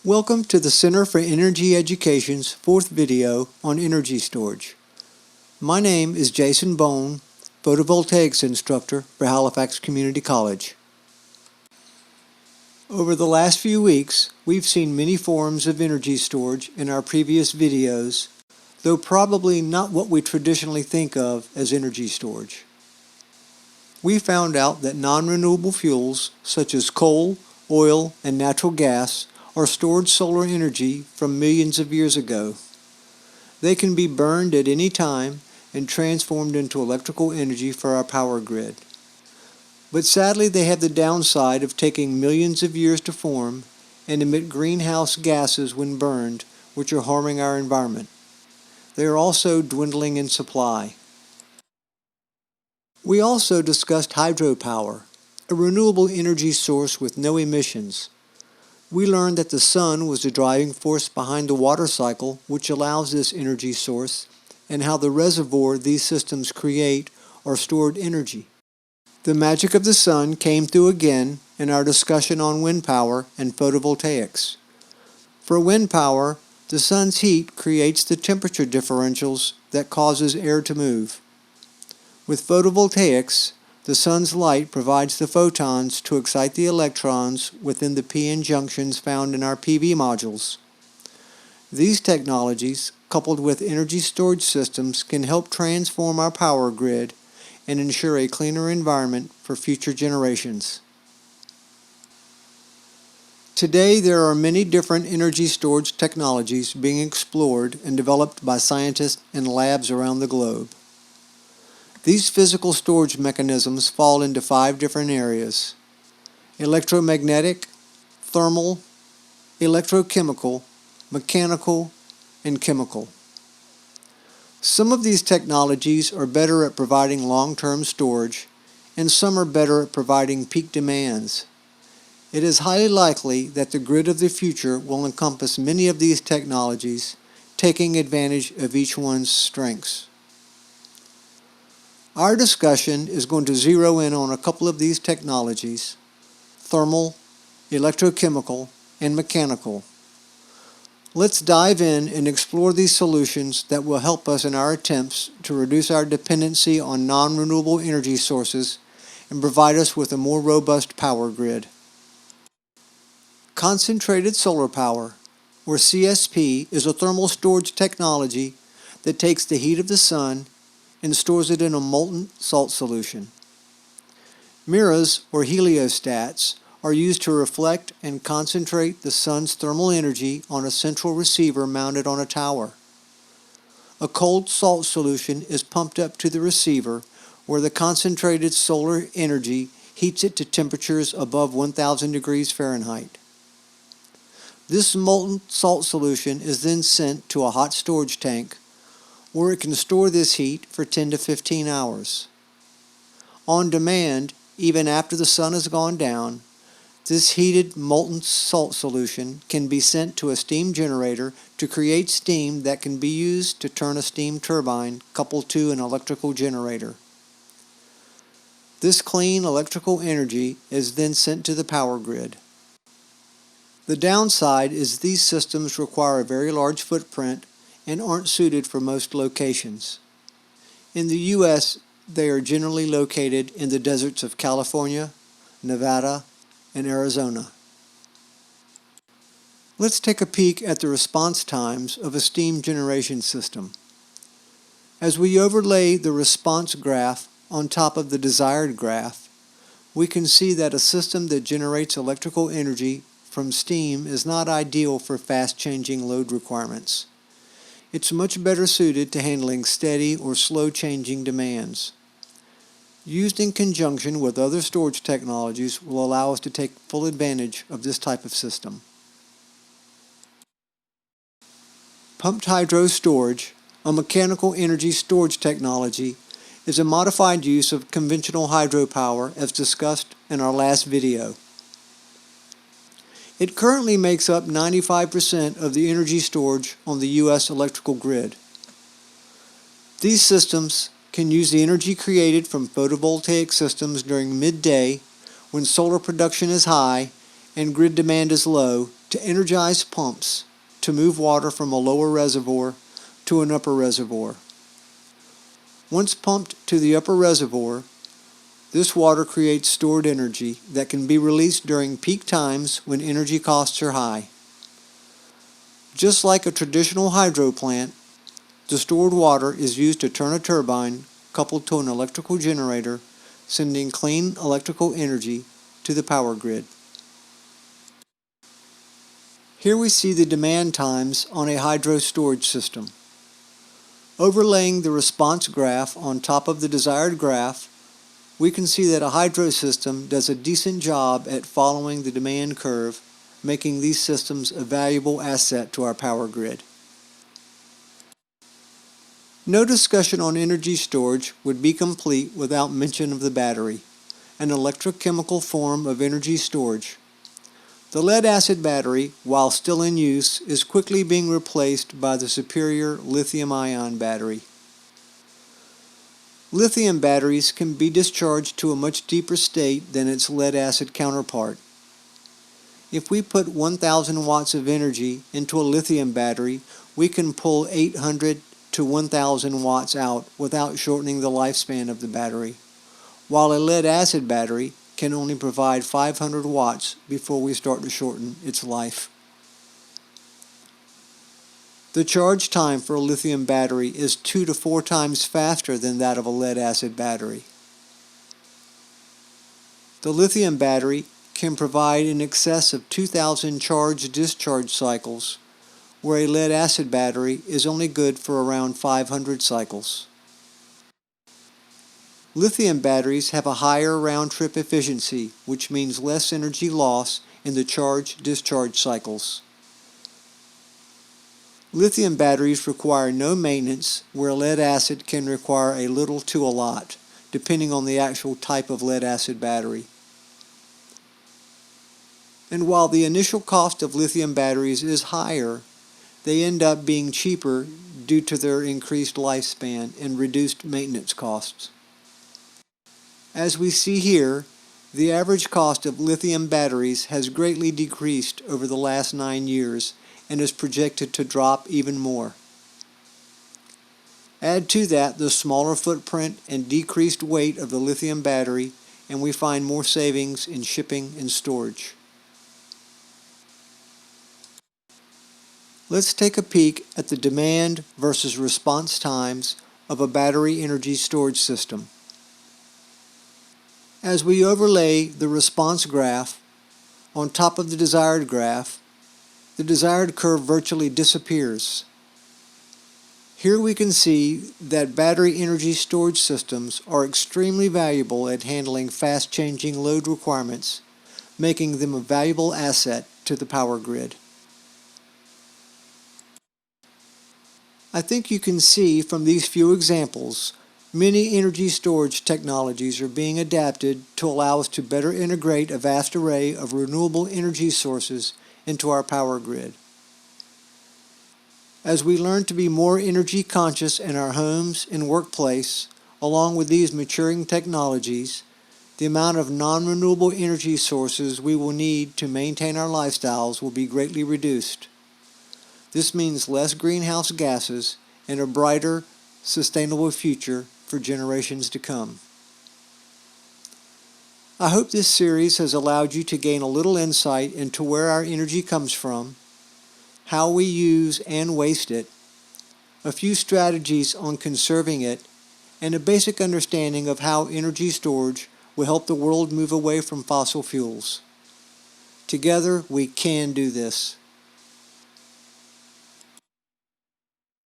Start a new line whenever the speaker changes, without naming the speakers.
Welcome to the Center for Energy Education's fourth video on energy storage. My name is Jason Bone, photovoltaics instructor for Halifax Community College. Over the last few weeks, we've seen many forms of energy storage in our previous videos, though probably not what we traditionally think of as energy storage. We found out that non-renewable fuels such as coal, oil, and natural gas are stored solar energy from millions of years ago. They can be burned at any time and transformed into electrical energy for our power grid. But sadly, they have the downside of taking millions of years to form and emit greenhouse gases when burned, which are harming our environment. They are also dwindling in supply. We also discussed hydropower, a renewable energy source with no emissions. We learned that the sun was the driving force behind the water cycle, which allows this energy source, and how the reservoir these systems create are stored energy. The magic of the sun came through again in our discussion on wind power and photovoltaics. For wind power, the sun's heat creates the temperature differentials that causes air to move. With photovoltaics, the sun's light provides the photons to excite the electrons within the p-n junctions found in our PV modules. These technologies, coupled with energy storage systems, can help transform our power grid and ensure a cleaner environment for future generations. Today, there are many different energy storage technologies being explored and developed by scientists in labs around the globe. These physical storage mechanisms fall into 5 different areas: electromagnetic, thermal, electrochemical, mechanical, and chemical. Some of these technologies are better at providing long-term storage, and some are better at providing peak demands. It is highly likely that the grid of the future will encompass many of these technologies, taking advantage of each one's strengths. Our discussion is going to zero in on a couple of these technologies: thermal, electrochemical, and mechanical. Let's dive in and explore these solutions that will help us in our attempts to reduce our dependency on non-renewable energy sources and provide us with a more robust power grid. Concentrated solar power, or CSP, is a thermal storage technology that takes the heat of the sun and stores it in a molten salt solution. Mirrors, or heliostats, are used to reflect and concentrate the sun's thermal energy on a central receiver mounted on a tower. A cold salt solution is pumped up to the receiver, where the concentrated solar energy heats it to temperatures above 1,000 degrees Fahrenheit. This molten salt solution is then sent to a hot storage tank, where it can store this heat for 10 to 15 hours. On demand, even after the sun has gone down, this heated molten salt solution can be sent to a steam generator to create steam that can be used to turn a steam turbine coupled to an electrical generator. This clean electrical energy is then sent to the power grid. The downside is these systems require a very large footprint and aren't suited for most locations. In the U.S., they are generally located in the deserts of California, Nevada, and Arizona. Let's take a peek at the response times of a steam generation system. As we overlay the response graph on top of the desired graph, we can see that a system that generates electrical energy from steam is not ideal for fast-changing load requirements. It's much better suited to handling steady or slow-changing demands. Used in conjunction with other storage technologies will allow us to take full advantage of this type of system. Pumped hydro storage, a mechanical energy storage technology, is a modified use of conventional hydropower as discussed in our last video. It currently makes up 95% of the energy storage on the U.S. electrical grid. These systems can use the energy created from photovoltaic systems during midday when solar production is high and grid demand is low, to energize pumps to move water from a lower reservoir to an upper reservoir. Once pumped to the upper reservoir, this water creates stored energy that can be released during peak times when energy costs are high. Just like a traditional hydro plant, the stored water is used to turn a turbine coupled to an electrical generator, sending clean electrical energy to the power grid. Here we see the demand times on a hydro storage system. Overlaying the response graph on top of the desired graph, we can see that a hydro system does a decent job at following the demand curve, making these systems a valuable asset to our power grid. No discussion on energy storage would be complete without mention of the battery, an electrochemical form of energy storage. The lead-acid battery, while still in use, is quickly being replaced by the superior lithium-ion battery. Lithium batteries can be discharged to a much deeper state than its lead-acid counterpart. If we put 1,000 watts of energy into a lithium battery, we can pull 800 to 1,000 watts out without shortening the lifespan of the battery, while a lead-acid battery can only provide 500 watts before we start to shorten its life. The charge time for a lithium battery is 2 to 4 times faster than that of a lead-acid battery. The lithium battery can provide in excess of 2,000 charge-discharge cycles, where a lead-acid battery is only good for around 500 cycles. Lithium batteries have a higher round-trip efficiency, which means less energy loss in the charge-discharge cycles. Lithium batteries require no maintenance, where lead-acid can require a little to a lot, depending on the actual type of lead-acid battery. And while the initial cost of lithium batteries is higher, they end up being cheaper due to their increased lifespan and reduced maintenance costs. As we see here, the average cost of lithium batteries has greatly decreased over the last 9 years and is projected to drop even more. Add to that the smaller footprint and decreased weight of the lithium battery, and we find more savings in shipping and storage. Let's take a peek at the demand versus response times of a battery energy storage system. As we overlay the response graph on top of the desired graph, the desired curve virtually disappears. Here we can see that battery energy storage systems are extremely valuable at handling fast-changing load requirements, making them a valuable asset to the power grid. I think you can see from these few examples, many energy storage technologies are being adapted to allow us to better integrate a vast array of renewable energy sources into our power grid. As we learn to be more energy conscious in our homes and workplace, along with these maturing technologies, the amount of non-renewable energy sources we will need to maintain our lifestyles will be greatly reduced. This means less greenhouse gases and a brighter, sustainable future for generations to come. I hope this series has allowed you to gain a little insight into where our energy comes from, how we use and waste it, a few strategies on conserving it, and a basic understanding of how energy storage will help the world move away from fossil fuels. Together, we can do this.